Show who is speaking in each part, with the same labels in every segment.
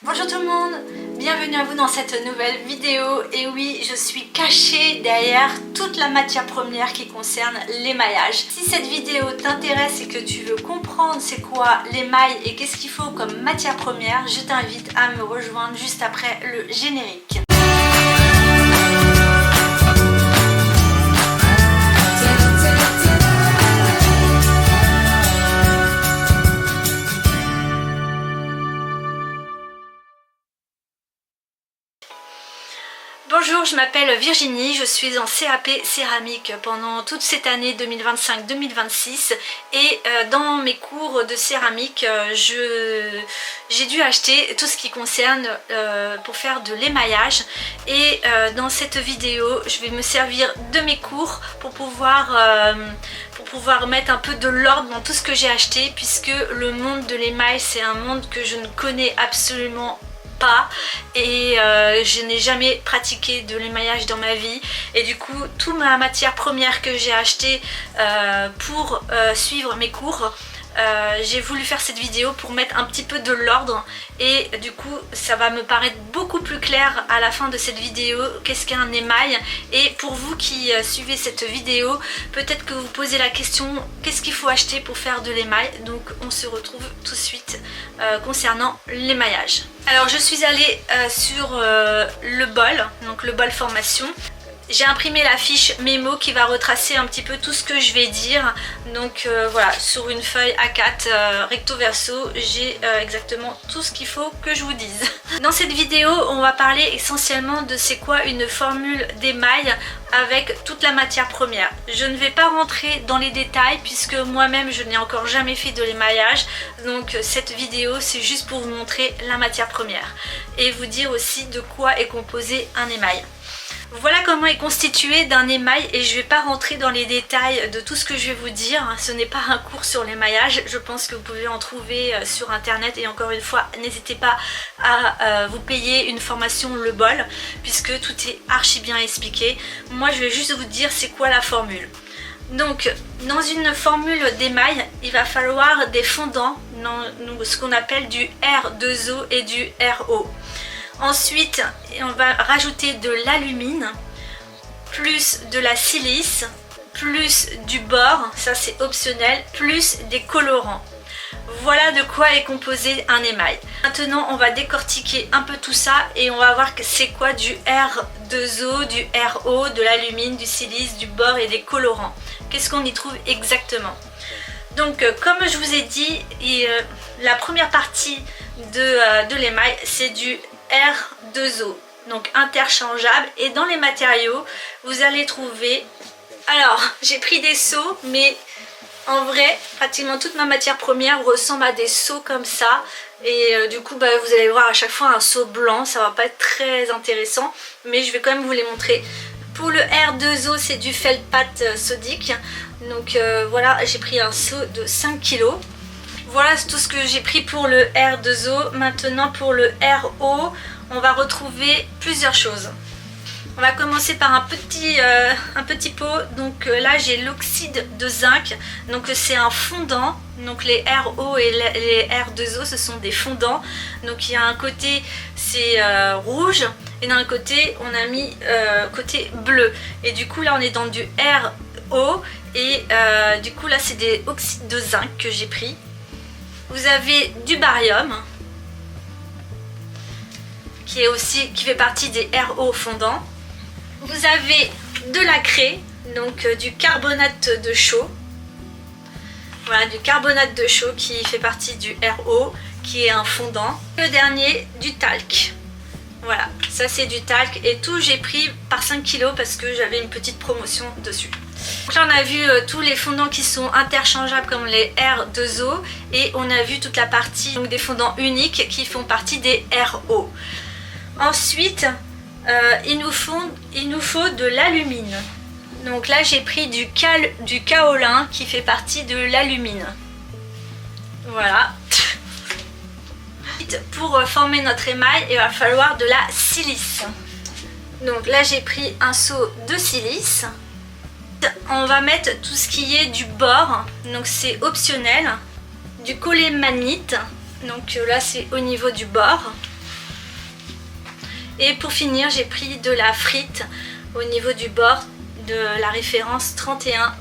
Speaker 1: Bonjour tout le monde, bienvenue à vous dans cette nouvelle vidéo. Et oui, je suis cachée derrière toute la matière première qui concerne l'émaillage. Si cette vidéo t'intéresse et que tu veux comprendre c'est quoi l'émail et qu'est-ce qu'il faut comme matière première, je t'invite à me rejoindre juste après le générique. Bonjour, je m'appelle Virginie, je suis en CAP céramique pendant toute cette année 2025-2026 et dans mes cours de céramique, j'ai dû acheter tout ce qui concerne pour faire de l'émaillage et dans cette vidéo, je vais me servir de mes cours pour pouvoir mettre un peu de l'ordre dans tout ce que j'ai acheté, puisque le monde de l'émail, c'est un monde que je ne connais absolument pas et je n'ai jamais pratiqué de l'émaillage dans ma vie, et du coup toute ma matière première que j'ai achetée pour suivre mes cours, j'ai voulu faire cette vidéo pour mettre un petit peu de l'ordre, et du coup ça va me paraître beaucoup plus clair à la fin de cette vidéo qu'est-ce qu'un émail. Et pour vous qui suivez cette vidéo, peut-être que vous posez la question qu'est-ce qu'il faut acheter pour faire de l'émail. Donc on se retrouve tout de suite concernant l'émaillage. Alors je suis allée sur le bol, donc le bol formation. J'ai imprimé la fiche mémo qui va retracer un petit peu tout ce que je vais dire. Donc voilà, sur une feuille A4 recto verso, j'ai exactement tout ce qu'il faut que je vous dise. Dans cette vidéo, on va parler essentiellement de c'est quoi une formule d'émail avec toute la matière première. Je ne vais pas rentrer dans les détails puisque moi-même je n'ai encore jamais fait de l'émaillage. Donc cette vidéo, c'est juste pour vous montrer la matière première et vous dire aussi de quoi est composé un émail. Voilà comment est constitué d'un émail, et je ne vais pas rentrer dans les détails de tout ce que je vais vous dire. Ce n'est pas un cours sur l'émaillage, je pense que vous pouvez en trouver sur internet, et encore une fois n'hésitez pas à vous payer une formation Le Bol puisque tout est archi bien expliqué. Moi je vais juste vous dire c'est quoi la formule. Donc dans une formule d'émail, il va falloir des fondants, ce qu'on appelle du R2O et du RO. Ensuite, on va rajouter de l'alumine, plus de la silice, plus du bore, ça c'est optionnel, plus des colorants. Voilà de quoi est composé un émail. Maintenant, on va décortiquer un peu tout ça et on va voir que c'est quoi du R2O, du RO, de l'alumine, du silice, du bore et des colorants. Qu'est-ce qu'on y trouve exactement? Donc, comme je vous ai dit, la première partie de l'émail, c'est du R2O, donc interchangeable, et dans les matériaux vous allez trouver, alors j'ai pris des seaux, mais en vrai pratiquement toute ma matière première ressemble à des seaux comme ça, et du coup vous allez voir à chaque fois un seau blanc, ça va pas être très intéressant, mais je vais quand même vous les montrer. Pour le R2O, c'est du feldspathe sodique, donc voilà, j'ai pris un seau de 5 kg. Voilà tout ce que j'ai pris pour le R2O. Maintenant pour le RO, on va retrouver plusieurs choses. On va commencer par un petit pot. Donc là j'ai l'oxyde de zinc, donc c'est un fondant. Donc les RO et les R2O, ce sont des fondants. Donc il y a un côté c'est rouge et d'un côté on a mis côté bleu. Et du coup là on est dans du RO et du coup là c'est des oxydes de zinc que j'ai pris. Vous avez du barium qui fait partie des RO fondants. Vous avez de la craie, donc du carbonate de chaux. Voilà, du carbonate de chaux qui fait partie du RO, qui est un fondant. Le dernier, du talc. Voilà, ça c'est du talc, et tout j'ai pris par 5 kg parce que j'avais une petite promotion dessus. Donc là on a vu tous les fondants qui sont interchangeables comme les R2O, et on a vu toute la partie donc, des fondants uniques qui font partie des RO. Ensuite il nous faut de l'alumine. Donc là j'ai pris du kaolin qui fait partie de l'alumine. Voilà. Pour former notre émail, il va falloir de la silice. Donc là j'ai pris un seau de silice. On va mettre tout ce qui est du bore, donc c'est optionnel. Du colémanite, donc là c'est au niveau du bord. Et pour finir, j'ai pris de la frite au niveau du bord de la référence 31-34.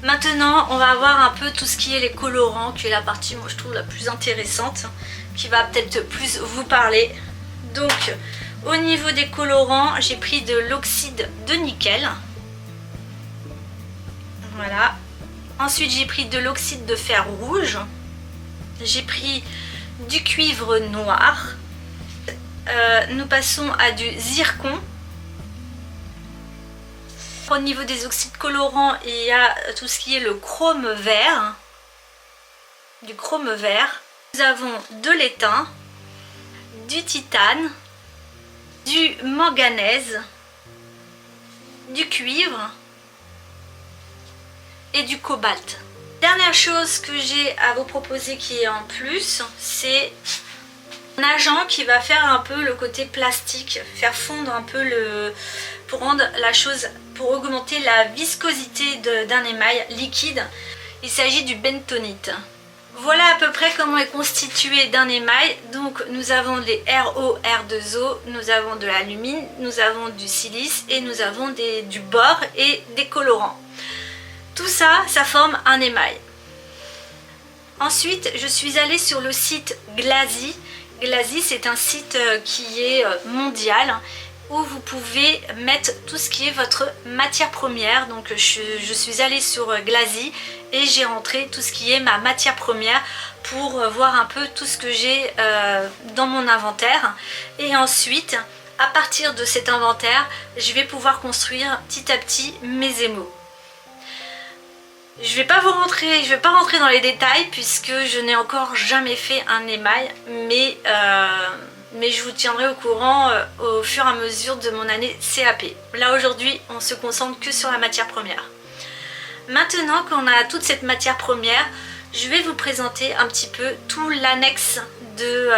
Speaker 1: Maintenant, on va voir un peu tout ce qui est les colorants, qui est la partie, moi je trouve, la plus intéressante, qui va peut-être plus vous parler. Donc, au niveau des colorants, j'ai pris de l'oxyde de nickel. Voilà. Ensuite, j'ai pris de l'oxyde de fer rouge. J'ai pris du cuivre noir. Nous passons à du zircon. Au niveau des oxydes colorants, il y a tout ce qui est le chrome vert. Du chrome vert. Nous avons de l'étain, du titane, du manganèse, du cuivre et du cobalt. Dernière chose que j'ai à vous proposer qui est en plus, c'est un agent qui va faire un peu le côté plastique, faire fondre un peu pour rendre la chose, pour augmenter la viscosité d'un émail liquide. Il s'agit du bentonite. Voilà à peu près comment est constitué d'un émail. Donc nous avons les RO, R2O, nous avons de l'alumine, nous avons du silice et nous avons du bore et des colorants. Tout ça, ça forme un émail. Ensuite, je suis allée sur le site Glazy. Glazy, c'est un site qui est mondial où vous pouvez mettre tout ce qui est votre matière première. Donc je suis allée sur Glazy et j'ai rentré tout ce qui est ma matière première pour voir un peu tout ce que j'ai dans mon inventaire. Et ensuite, à partir de cet inventaire, je vais pouvoir construire petit à petit mes émaux. Je vais pas rentrer dans les détails puisque je n'ai encore jamais fait un émail, mais je vous tiendrai au courant au fur et à mesure de mon année CAP. Là aujourd'hui, on se concentre que sur la matière première. Maintenant qu'on a toute cette matière première, je vais vous présenter un petit peu tout l'annexe de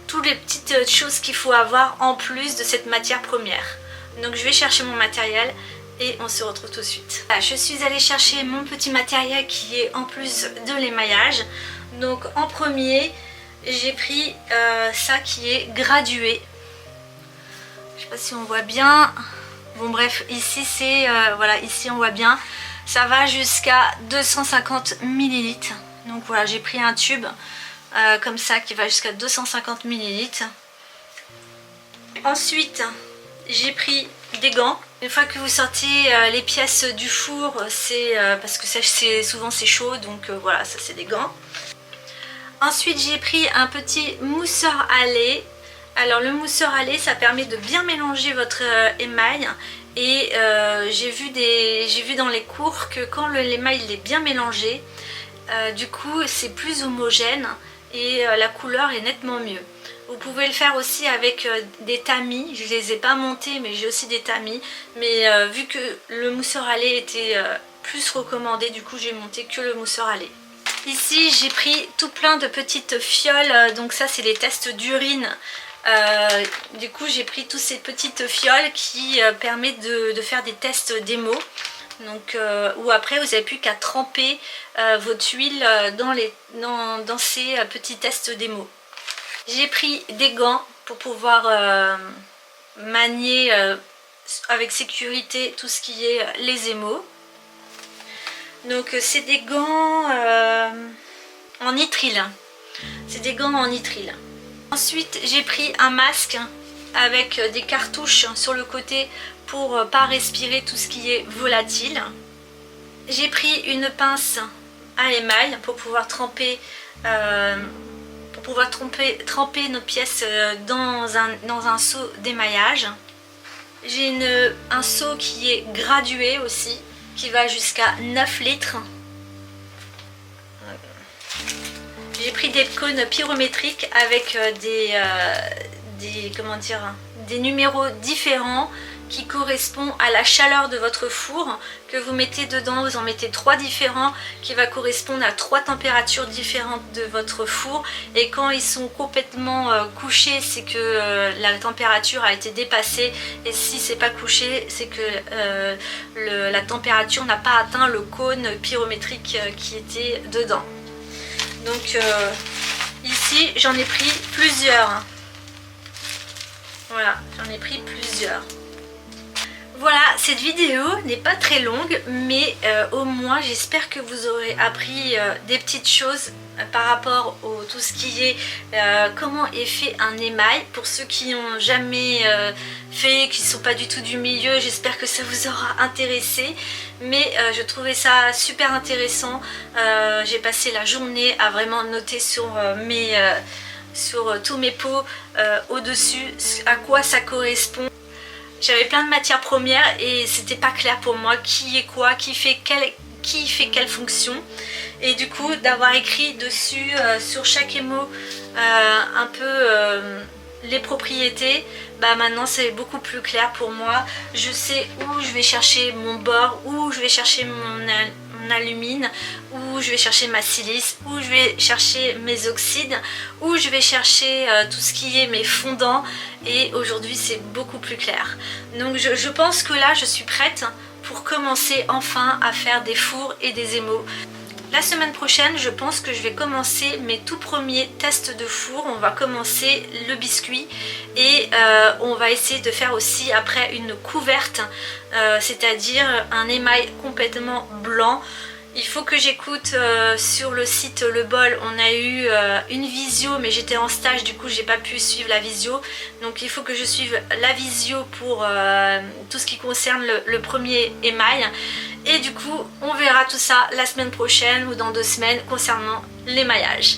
Speaker 1: toutes les petites choses qu'il faut avoir en plus de cette matière première. Donc je vais chercher mon matériel et on se retrouve tout de suite. Là, je suis allée chercher mon petit matériel qui est en plus de l'émaillage. Donc en premier, j'ai pris ça qui est gradué. Je sais pas si on voit bien. Bon bref, ici c'est voilà, ici on voit bien. Ça va jusqu'à 250 ml. Donc voilà, j'ai pris un tube comme ça qui va jusqu'à 250 ml. Ensuite, j'ai pris des gants. Une fois que vous sortez les pièces du four, c'est parce que souvent c'est chaud, donc voilà, ça c'est des gants. Ensuite, j'ai pris un petit mousseur à lait. Alors le mousseur à lait, ça permet de bien mélanger votre émail. Et j'ai vu dans les cours que quand l'émail est bien mélangé, du coup c'est plus homogène et la couleur est nettement mieux. Vous pouvez le faire aussi avec des tamis. Je ne les ai pas montés, mais j'ai aussi des tamis. Mais vu que le mousseur à lait était plus recommandé, du coup j'ai monté que le mousseur à lait. Ici j'ai pris tout plein de petites fioles. Donc ça c'est les tests d'urine. Du coup j'ai pris toutes ces petites fioles qui permettent de faire des tests d'émaux. Donc où après vous n'avez plus qu'à tremper votre huile dans ces petits tests d'émaux. J'ai pris des gants pour pouvoir manier avec sécurité tout ce qui est les émaux. Donc c'est des gants en nitrile. C'est des gants en nitrile. Ensuite j'ai pris un masque avec des cartouches sur le côté pour pas respirer tout ce qui est volatile. J'ai pris une pince à émail pour pouvoir tremper nos pièces dans un seau d'émaillage. J'ai un seau qui est gradué aussi, qui va jusqu'à 9 litres. J'ai pris des cônes pyrométriques avec des numéros différents qui correspondent à la chaleur de votre four que vous mettez dedans. Vous en mettez 3 différents qui va correspondre à 3 températures différentes de votre four, et quand ils sont complètement couchés, c'est que la température a été dépassée, et si c'est pas couché, c'est que la température n'a pas atteint le cône pyrométrique qui était dedans. Donc ici j'en ai pris plusieurs. Voilà, j'en ai pris plusieurs. Voilà, cette vidéo n'est pas très longue, mais au moins j'espère que vous aurez appris des petites choses par rapport au tout ce qui est comment est fait un émail. Pour ceux qui n'ont jamais fait, qui ne sont pas du tout du milieu, j'espère que ça vous aura intéressé. Mais je trouvais ça super intéressant. J'ai passé la journée à vraiment noter sur sur tous mes pots au-dessus à quoi ça correspond. J'avais plein de matières premières et c'était pas clair pour moi qui est quoi, qui fait quelle fonction. Et du coup d'avoir écrit dessus sur chaque émau un peu les propriétés, bah maintenant c'est beaucoup plus clair pour moi. Je sais où je vais chercher mon bore, où je vais chercher mon alumine, où je vais chercher ma silice, où je vais chercher mes oxydes, où je vais chercher tout ce qui est mes fondants, et aujourd'hui c'est beaucoup plus clair. Donc je pense que là je suis prête pour commencer enfin à faire des fours et des émaux. La semaine prochaine, je pense que je vais commencer mes tout premiers tests de four. On va commencer le biscuit et on va essayer de faire aussi après une couverte, c'est-à-dire un émail complètement blanc. Il faut que j'écoute sur le site Le Bol, on a eu une visio, mais j'étais en stage, du coup j'ai pas pu suivre la visio. Donc il faut que je suive la visio pour tout ce qui concerne le premier émail. Et du coup on verra tout ça la semaine prochaine ou dans 2 semaines concernant l'émaillage.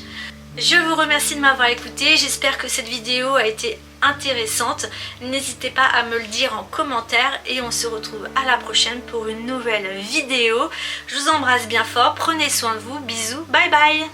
Speaker 1: Je vous remercie de m'avoir écouté, j'espère que cette vidéo a été intéressante. N'hésitez pas à me le dire en commentaire et on se retrouve à la prochaine pour une nouvelle vidéo. Je vous embrasse bien fort, prenez soin de vous, bisous, bye bye.